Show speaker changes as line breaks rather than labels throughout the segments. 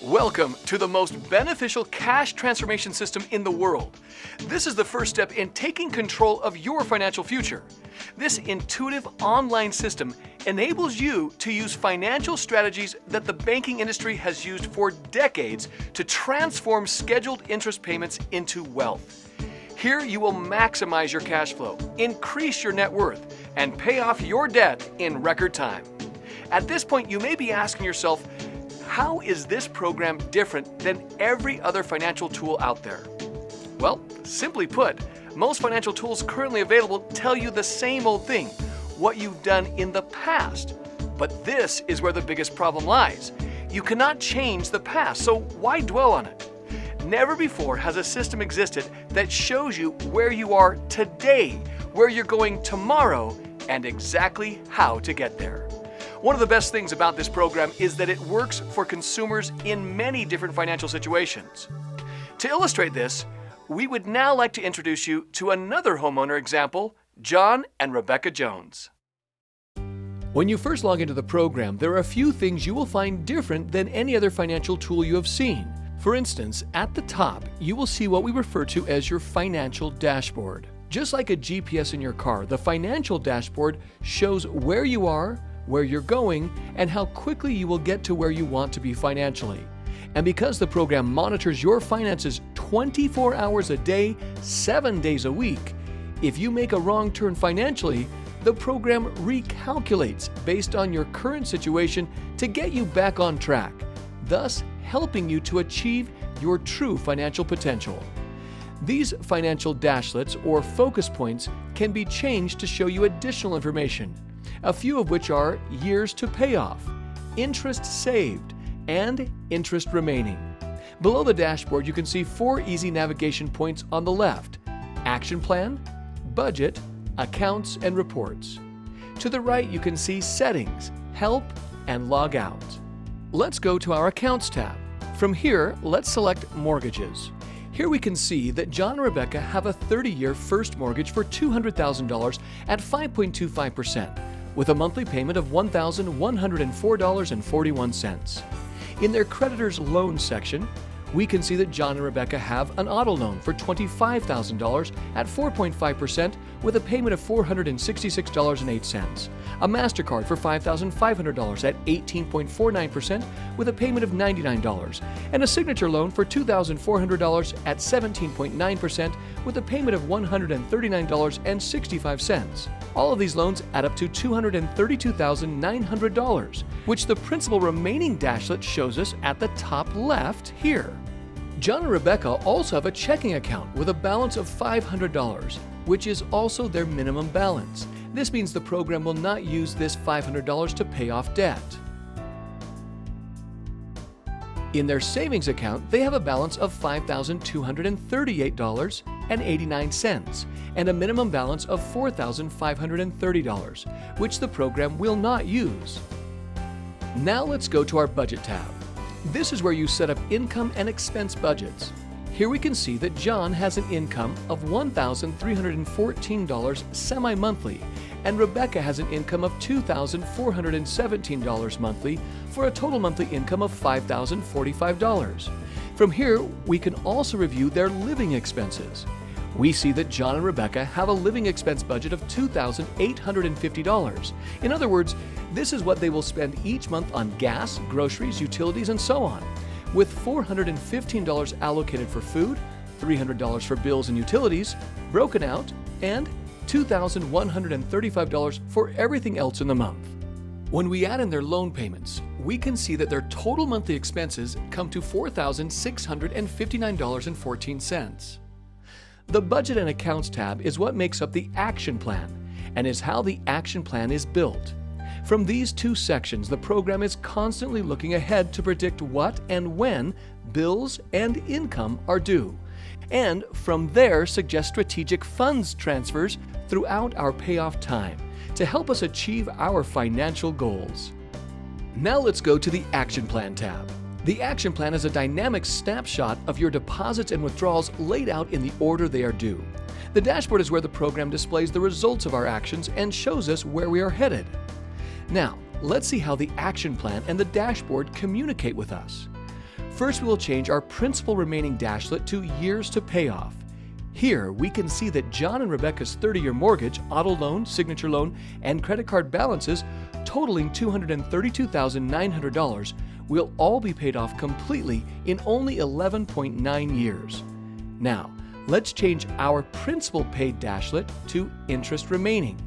Welcome to the most beneficial cash transformation system in the world. This is the first step in taking control of your financial future. This intuitive online system enables you to use financial strategies that the banking industry has used for decades to transform scheduled interest payments into wealth. Here you will maximize your cash flow, increase your net worth, and pay off your debt in record time. At this point, you may be asking yourself, how is this program different than every other financial tool out there? Well, simply put, most financial tools currently available tell you the same old thing, what you've done in the past. But this is where the biggest problem lies. You cannot change the past, so why dwell on it? Never before has a system existed that shows you where you are today, where you're going tomorrow, and exactly how to get there. One of the best things about this program is that it works for consumers in many different financial situations. To illustrate this, we would now like to introduce you to another homeowner example, John and Rebecca Jones. When you first log into the program, there are a few things you will find different than any other financial tool you have seen. For instance, at the top, you will see what we refer to as your financial dashboard. Just like a GPS in your car, the financial dashboard shows where you are, where you're going, and how quickly you will get to where you want to be financially. And because the program monitors your finances 24 hours a day, 7 days a week, if you make a wrong turn financially, the program recalculates based on your current situation to get you back on track, thus helping you to achieve your true financial potential. These financial dashlets or focus points can be changed to show you additional information, a few of which are years to pay off, interest saved, and interest remaining. Below the dashboard, you can see 4 easy navigation points on the left: Action Plan, Budget, Accounts, and Reports. To the right, you can see Settings, Help, and Log Out. Let's go to our Accounts tab. From here, let's select Mortgages. Here we can see that John and Rebecca have a 30-year first mortgage for $200,000 at 5.25%, with a monthly payment of $1,104.41. In their creditor's loan section, we can see that John and Rebecca have an auto loan for $25,000 at 4.5% with a payment of $466.08, a MasterCard for $5,500 at 18.49% with a payment of $99, and a Signature loan for $2,400 at 17.9% with a payment of $139.65. All of these loans add up to $232,900, which the principal remaining dashlet shows us at the top left here. John and Rebecca also have a checking account with a balance of $500, which is also their minimum balance. This means the program will not use this $500 to pay off debt. In their savings account, they have a balance of $5,238.89 and a minimum balance of $4,530, which the program will not use. Now let's go to our Budget tab. This is where you set up income and expense budgets. Here we can see that John has an income of $1,314 semi-monthly, and Rebecca has an income of $2,417 monthly for a total monthly income of $5,045. From here, we can also review their living expenses. We see that John and Rebecca have a living expense budget of $2,850. In other words, this is what they will spend each month on gas, groceries, utilities, and so on, with $415 allocated for food, $300 for bills and utilities, broken out, and $2,135 for everything else in the month. When we add in their loan payments, we can see that their total monthly expenses come to $4,659.14. The Budget and Accounts tab is what makes up the Action Plan and is how the Action Plan is built. From these two sections, the program is constantly looking ahead to predict what and when bills and income are due, and from there suggest strategic funds transfers throughout our payoff time to help us achieve our financial goals. Now let's go to the Action Plan tab. The Action Plan is a dynamic snapshot of your deposits and withdrawals laid out in the order they are due. The dashboard is where the program displays the results of our actions and shows us where we are headed. Now, let's see how the Action Plan and the dashboard communicate with us. First, we will change our principal remaining dashlet to years to payoff. Here, we can see that John and Rebecca's 30-year mortgage, auto loan, signature loan, and credit card balances totaling $232,900 will all be paid off completely in only 11.9 years. Now, let's change our principal paid dashlet to interest remaining.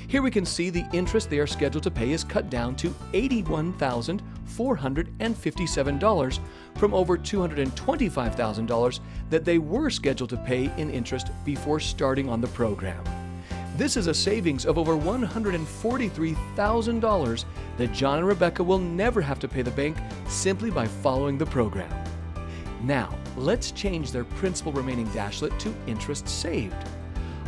Here we can see the interest they are scheduled to pay is cut down to $81,457 from over $225,000 that they were scheduled to pay in interest before starting on the program. This is a savings of over $143,000 that John and Rebecca will never have to pay the bank simply by following the program. Now, let's change their principal remaining dashlet to interest saved.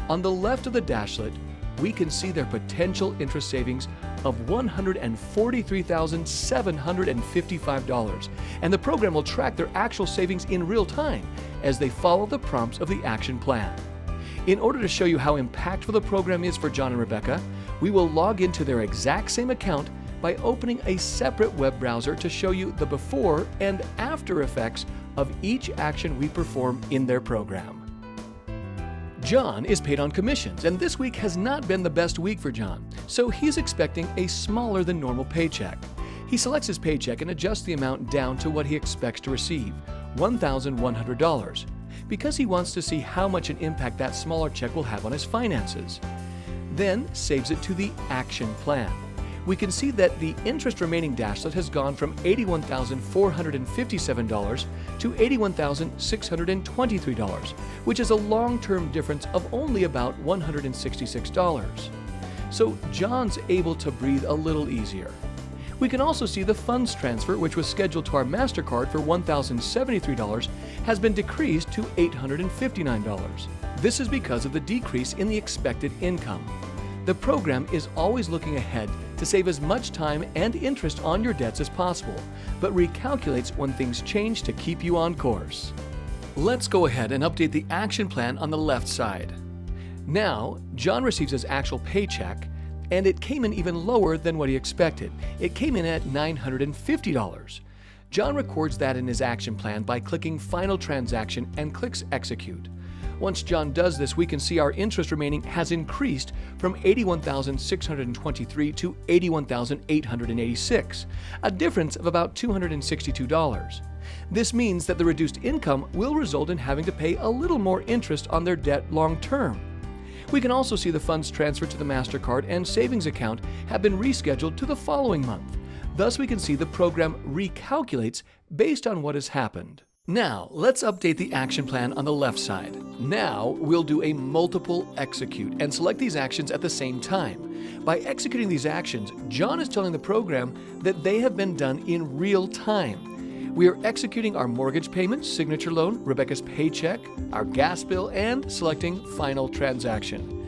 On the left of the dashlet, we can see their potential interest savings of $143,755, and the program will track their actual savings in real time as they follow the prompts of the action plan. In order to show you how impactful the program is for John and Rebecca, we will log into their exact same account by opening a separate web browser to show you the before and after effects of each action we perform in their program. John is paid on commissions, and this week has not been the best week for John, so he's expecting a smaller than normal paycheck. He selects his paycheck and adjusts the amount down to what he expects to receive, $1,100, because he wants to see how much an impact that smaller check will have on his finances. Then saves it to the action plan. We can see that the interest remaining dashlet has gone from $81,457 to $81,623, which is a long-term difference of only about $166. So John's able to breathe a little easier. We can also see the funds transfer, which was scheduled to our MasterCard for $1,073, has been decreased to $859. This is because of the decrease in the expected income. The program is always looking ahead to save as much time and interest on your debts as possible, but recalculates when things change to keep you on course. Let's go ahead and update the action plan on the left side. Now, John receives his actual paycheck, and it came in even lower than what he expected. It came in at $950. John records that in his action plan by clicking Final Transaction and clicks Execute. Once John does this, we can see our interest remaining has increased from $81,623 to $81,886, a difference of about $262. This means that the reduced income will result in having to pay a little more interest on their debt long term. We can also see the funds transferred to the MasterCard and savings account have been rescheduled to the following month. Thus, we can see the program recalculates based on what has happened. Now, let's update the action plan on the left side. Now, we'll do a multiple execute and select these actions at the same time. By executing these actions, John is telling the program that they have been done in real time. We are executing our mortgage payment, signature loan, Rebecca's paycheck, our gas bill, and selecting Final Transaction.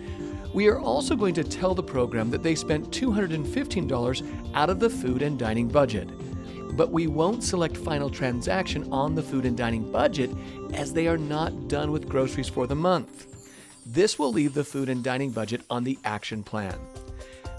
We are also going to tell the program that they spent $215 out of the food and dining budget. But we won't select Final Transaction on the food and dining budget as they are not done with groceries for the month. This will leave the food and dining budget on the action plan.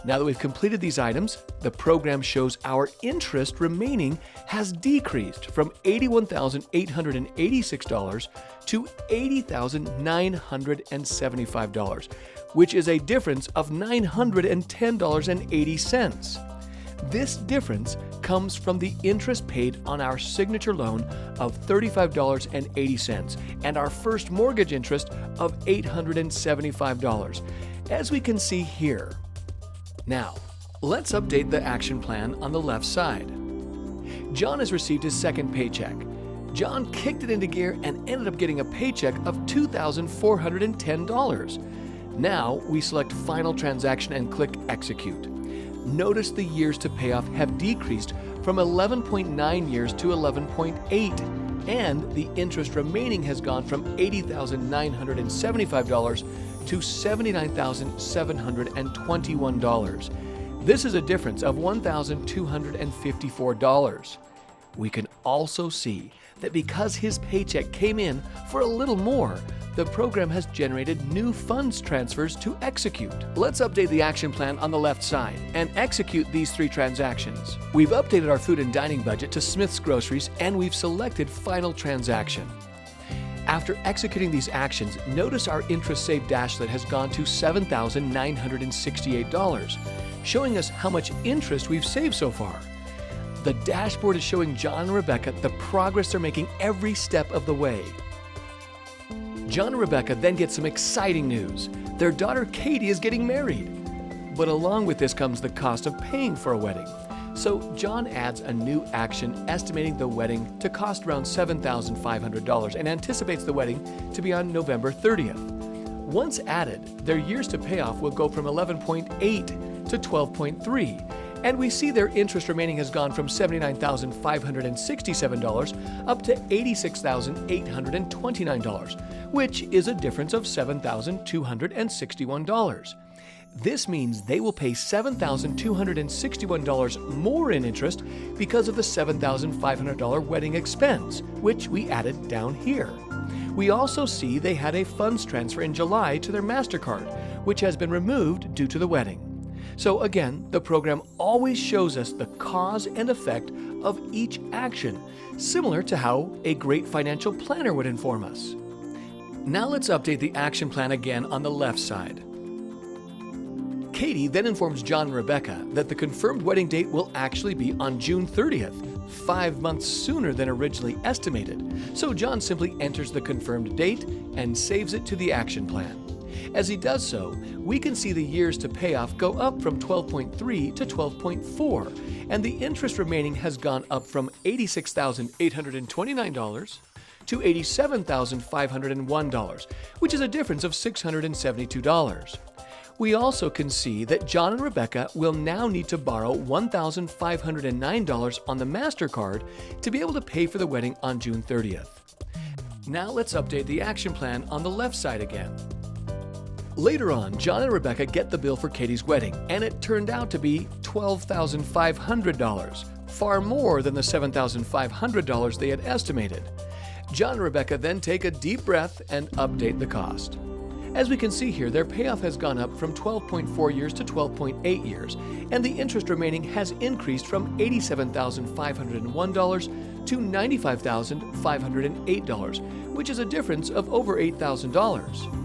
Now that we've completed these items, the program shows our interest remaining has decreased from $81,886 to $80,975, which is a difference of $910.80. This difference comes from the interest paid on our signature loan of $35.80 and our first mortgage interest of $875, as we can see here. Now, let's update the action plan on the left side. John has received his second paycheck. John kicked it into gear and ended up getting a paycheck of $2,410. Now, we select Final Transaction and click Execute. Notice the years to pay off have decreased from 11.9 years to 11.8, and the interest remaining has gone from $80,975 to $79,721. This is a difference of $1,254. We can also see that because his paycheck came in for a little more, the program has generated new funds transfers to execute. Let's update the action plan on the left side and execute these 3 transactions. We've updated our food and dining budget to Smith's Groceries, and we've selected Final Transaction. After executing these actions, notice our interest saved dashlet has gone to $7,968, showing us how much interest we've saved so far. The dashboard is showing John and Rebecca the progress they're making every step of the way. John and Rebecca then get some exciting news. Their daughter Katie is getting married. But along with this comes the cost of paying for a wedding. So John adds a new action estimating the wedding to cost around $7,500 and anticipates the wedding to be on November 30th. Once added, their years to pay off will go from 11.8 to 12.3, and we see their interest remaining has gone from $79,567 up to $86,829, which is a difference of $7,261. This means they will pay $7,261 more in interest because of the $7,500 wedding expense, which we added down here. We also see they had a funds transfer in July to their MasterCard, which has been removed due to the wedding. So again, the program always shows us the cause and effect of each action, similar to how a great financial planner would inform us. Now let's update the action plan again on the left side. Katie then informs John and Rebecca that the confirmed wedding date will actually be on June 30th, 5 months sooner than originally estimated. So John simply enters the confirmed date and saves it to the action plan. As he does so, we can see the years to pay off go up from 12.3 to 12.4, and the interest remaining has gone up from $86,829 to $87,501, which is a difference of $672. We also can see that John and Rebecca will now need to borrow $1,509 on the MasterCard to be able to pay for the wedding on June 30th. Now let's update the action plan on the left side again. Later on, John and Rebecca get the bill for Katie's wedding, and it turned out to be $12,500, far more than the $7,500 they had estimated. John and Rebecca then take a deep breath and update the cost. As we can see here, their payoff has gone up from 12.4 years to 12.8 years, and the interest remaining has increased from $87,501 to $95,508, which is a difference of over $8,000.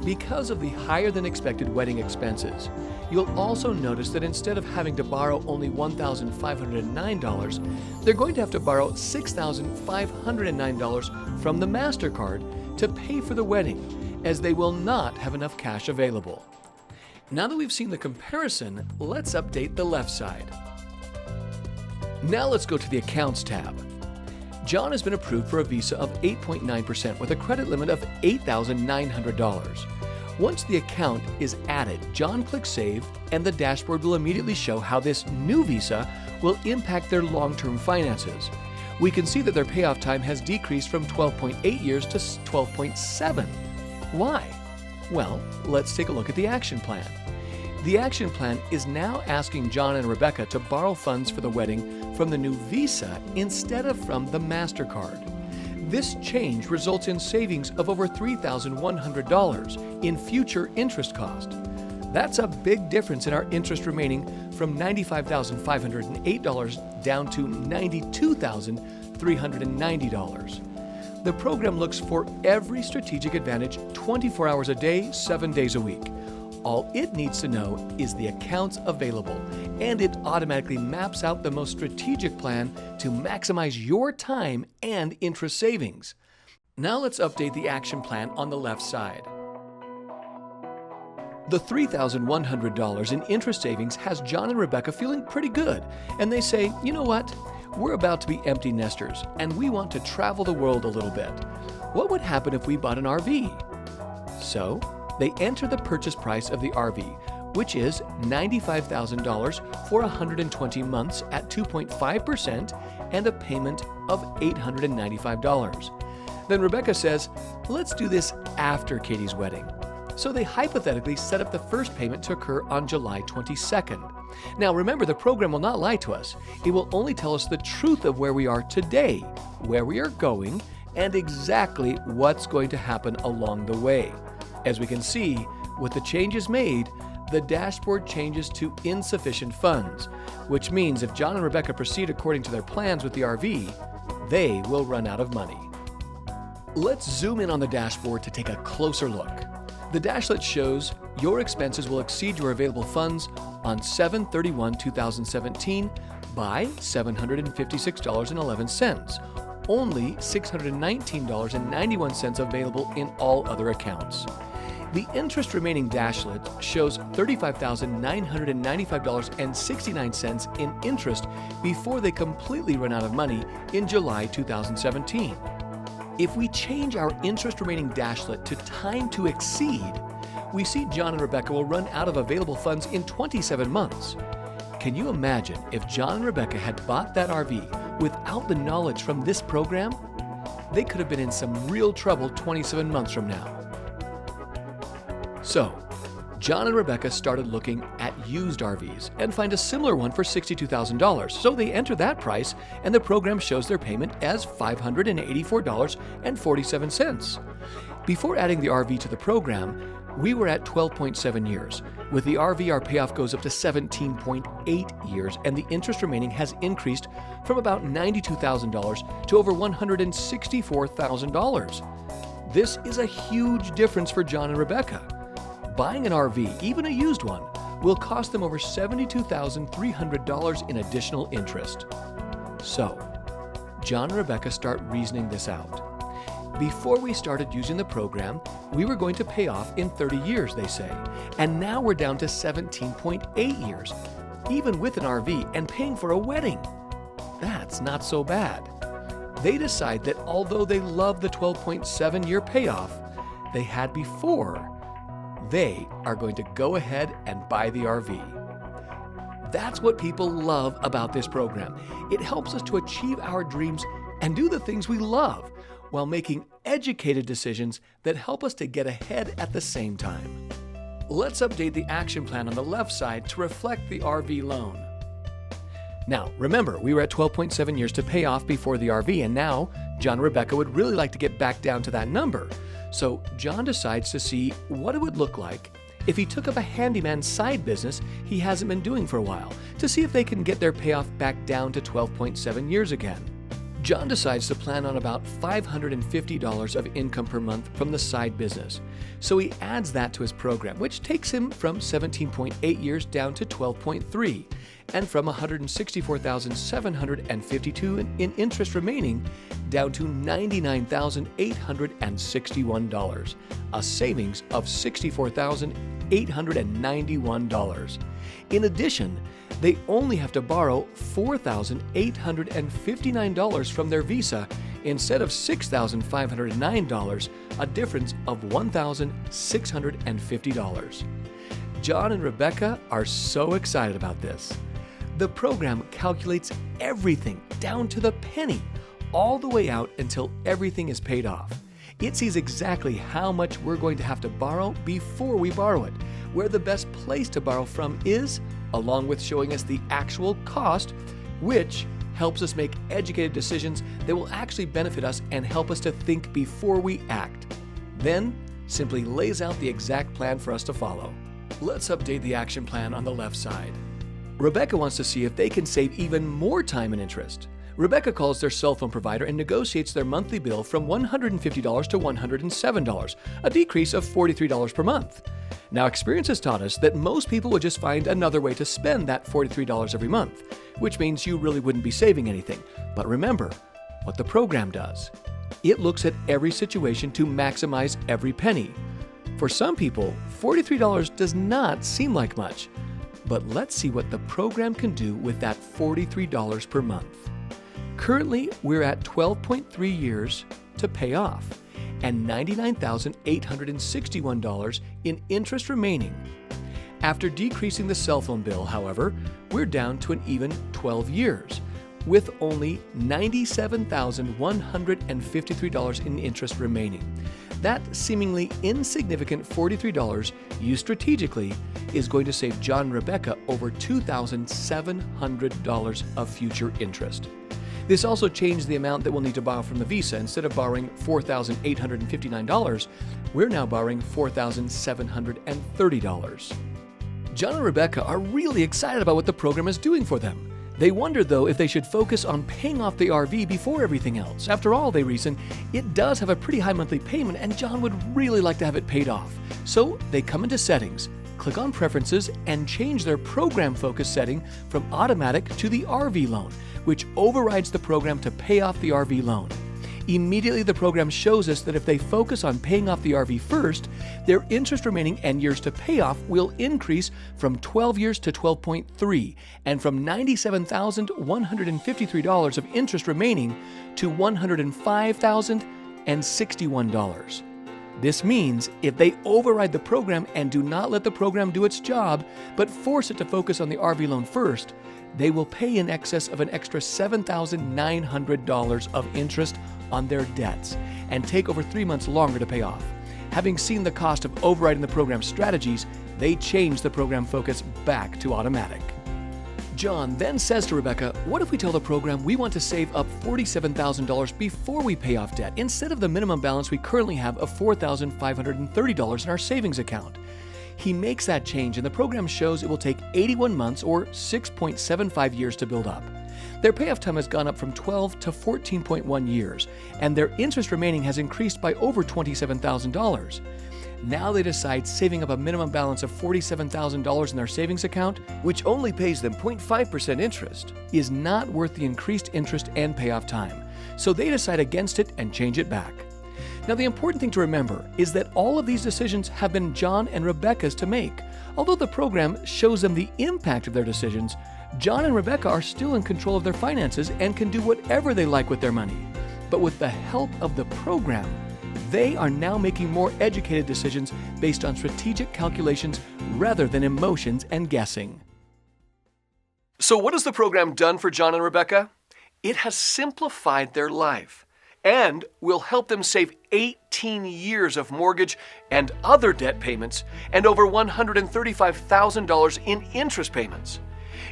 Because of the higher than expected wedding expenses, you'll also notice that instead of having to borrow only $1,509, they're going to have to borrow $6,509 from the MasterCard to pay for the wedding, as they will not have enough cash available. Now that we've seen the comparison, let's update the left side. Now let's go to the Accounts tab. John has been approved for a visa of 8.9% with a credit limit of $8,900. Once the account is added, John clicks Save, and the dashboard will immediately show how this new visa will impact their long-term finances. We can see that their payoff time has decreased from 12.8 years to 12.7. Why? Well, let's take a look at the action plan. The action plan is now asking John and Rebecca to borrow funds for the wedding from the new visa instead of from the MasterCard. This change results in savings of over $3,100 in future interest cost. That's a big difference in our interest remaining from $95,508 down to $92,390. The program looks for every strategic advantage 24 hours a day, 7 days a week. All it needs to know is the accounts available, and it automatically maps out the most strategic plan to maximize your time and interest savings. Now let's update the action plan on the left side. The $3,100 in interest savings has John and Rebecca feeling pretty good, and they say, you know what? We're about to be empty nesters, and we want to travel the world a little bit. What would happen if we bought an RV? So, they enter the purchase price of the RV, which is $95,000 for 120 months at 2.5% and a payment of $895. Then Rebecca says, let's do this after Katie's wedding. So they hypothetically set up the first payment to occur on July 22nd. Now remember, the program will not lie to us. It will only tell us the truth of where we are today, where we are going, and exactly what's going to happen along the way. As we can see, with the changes made, the dashboard changes to insufficient funds, which means if John and Rebecca proceed according to their plans with the RV, they will run out of money. Let's zoom in on the dashboard to take a closer look. The dashlet shows your expenses will exceed your available funds on 7/31/2017 by $756.11. Only $619.91 available in all other accounts. The interest remaining dashlet shows $35,995.69 in interest before they completely run out of money in July 2017. If we change our interest remaining dashlet to time to exceed, we see John and Rebecca will run out of available funds in 27 months. Can you imagine if John and Rebecca had bought that RV without the knowledge from this program? They could have been in some real trouble 27 months from now. So, John and Rebecca started looking at used RVs and find a similar one for $62,000. So they enter that price, and the program shows their payment as $584.47. Before adding the RV to the program, we were at 12.7 years. With the RV, our payoff goes up to 17.8 years, and the interest remaining has increased from about $92,000 to over $164,000. This is a huge difference for John and Rebecca. Buying an RV, even a used one, will cost them over $72,300 in additional interest. So, John and Rebecca start reasoning this out. Before we started using the program, we were going to pay off in 30 years, they say, and now we're down to 17.8 years, even with an RV and paying for a wedding. That's not so bad. They decide that although they love the 12.7-year payoff they had before, they are going to go ahead and buy the RV. That's what people love about this program. It helps us to achieve our dreams and do the things we love while making educated decisions that help us to get ahead at the same time. Let's update the action plan on the left side to reflect the RV loan. Now, remember, we were at 12.7 years to pay off before the RV, and now John and Rebecca would really like to get back down to that number. So John decides to see what it would look like if he took up a handyman side business he hasn't been doing for a while to see if they can get their payoff back down to 12.7 years again. John decides to plan on about $550 of income per month from the side business. So he adds that to his program, which takes him from 17.8 years down to 12.3, and from $164,752 in interest remaining down to $99,861, a savings of $64,891. In addition, they only have to borrow $4,859 from their Visa instead of $6,509, a difference of $1,650. John and Rebecca are so excited about this. The program calculates everything down to the penny, all the way out until everything is paid off. It sees exactly how much we're going to have to borrow before we borrow it, where the best place to borrow from is, along with showing us the actual cost, which helps us make educated decisions that will actually benefit us and help us to think before we act. Then, simply lays out the exact plan for us to follow. Let's update the action plan on the left side. Rebecca wants to see if they can save even more time and interest. Rebecca calls their cell phone provider and negotiates their monthly bill from $150 to $107, a decrease of $43 per month. Now, experience has taught us that most people would just find another way to spend that $43 every month, which means you really wouldn't be saving anything. But remember what the program does. It looks at every situation to maximize every penny. For some people, $43 does not seem like much, but let's see what the program can do with that $43 per month. Currently, we're at 12.3 years to pay off and $99,861 in interest remaining. After decreasing the cell phone bill, however, we're down to an even 12 years with only $97,153 in interest remaining. That seemingly insignificant $43 used strategically is going to save John and Rebecca over $2,700 of future interest. This also changed the amount that we'll need to borrow from the Visa. Instead of borrowing $4,859, we're now borrowing $4,730. John and Rebecca are really excited about what the program is doing for them. They wondered, though, if they should focus on paying off the RV before everything else. After all, they reasoned, it does have a pretty high monthly payment and John would really like to have it paid off. So they come into Settings, click on Preferences, and change their program focus setting from automatic to the RV loan, which overrides the program to pay off the RV loan. Immediately, the program shows us that if they focus on paying off the RV first, their interest remaining and years to pay off will increase from 12 years to 12.3, and from $97,153 of interest remaining to $105,061. This means if they override the program and do not let the program do its job, but force it to focus on the RV loan first, they will pay in excess of an extra $7,900 of interest on their debts and take over 3 months longer to pay off. Having seen the cost of overriding the program strategies, they change the program focus back to automatic. John then says to Rebecca, what if we tell the program we want to save up $47,000 before we pay off debt, instead of the minimum balance we currently have of $4,530 in our savings account? He makes that change and the program shows it will take 81 months or 6.75 years to build up. Their payoff time has gone up from 12 to 14.1 years, and their interest remaining has increased by over $27,000. Now they decide saving up a minimum balance of $47,000 in their savings account, which only pays them 0.5% interest, is not worth the increased interest and payoff time. So they decide against it and change it back. Now, the important thing to remember is that all of these decisions have been John and Rebecca's to make. Although the program shows them the impact of their decisions, John and Rebecca are still in control of their finances and can do whatever they like with their money. But with the help of the program, they are now making more educated decisions based on strategic calculations rather than emotions and guessing. So what has the program done for John and Rebecca? It has simplified their life and will help them save 18 years of mortgage and other debt payments and over $135,000 in interest payments.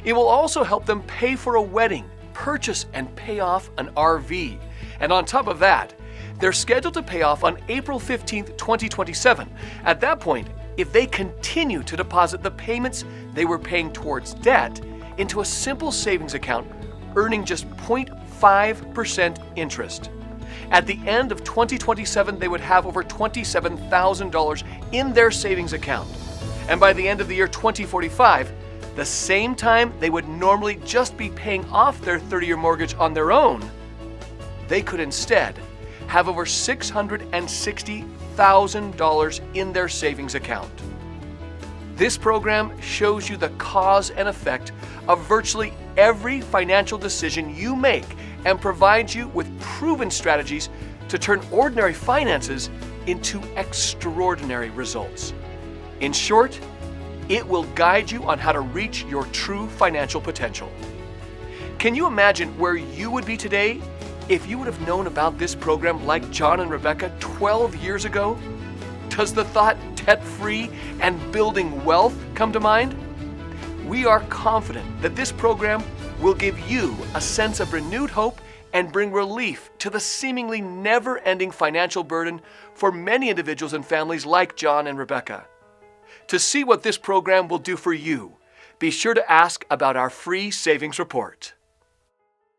It will also help them pay for a wedding, purchase and pay off an RV. And on top of that, they're scheduled to pay off on April 15th, 2027. At that point, if they continue to deposit the payments they were paying towards debt into a simple savings account, earning just 0.5% interest. At the end of 2027, they would have over $27,000 in their savings account. And by the end of the year 2045, the same time they would normally just be paying off their 30-year mortgage on their own, they could instead have over $660,000 in their savings account. This program shows you the cause and effect of virtually every financial decision you make and provides you with proven strategies to turn ordinary finances into extraordinary results. In short, it will guide you on how to reach your true financial potential. Can you imagine where you would be today if you would have known about this program like John and Rebecca 12 years ago? Does the thought debt-free and building wealth come to mind? We are confident that this program will give you a sense of renewed hope and bring relief to the seemingly never-ending financial burden for many individuals and families like John and Rebecca. To see what this program will do for you, be sure to ask about our free savings report.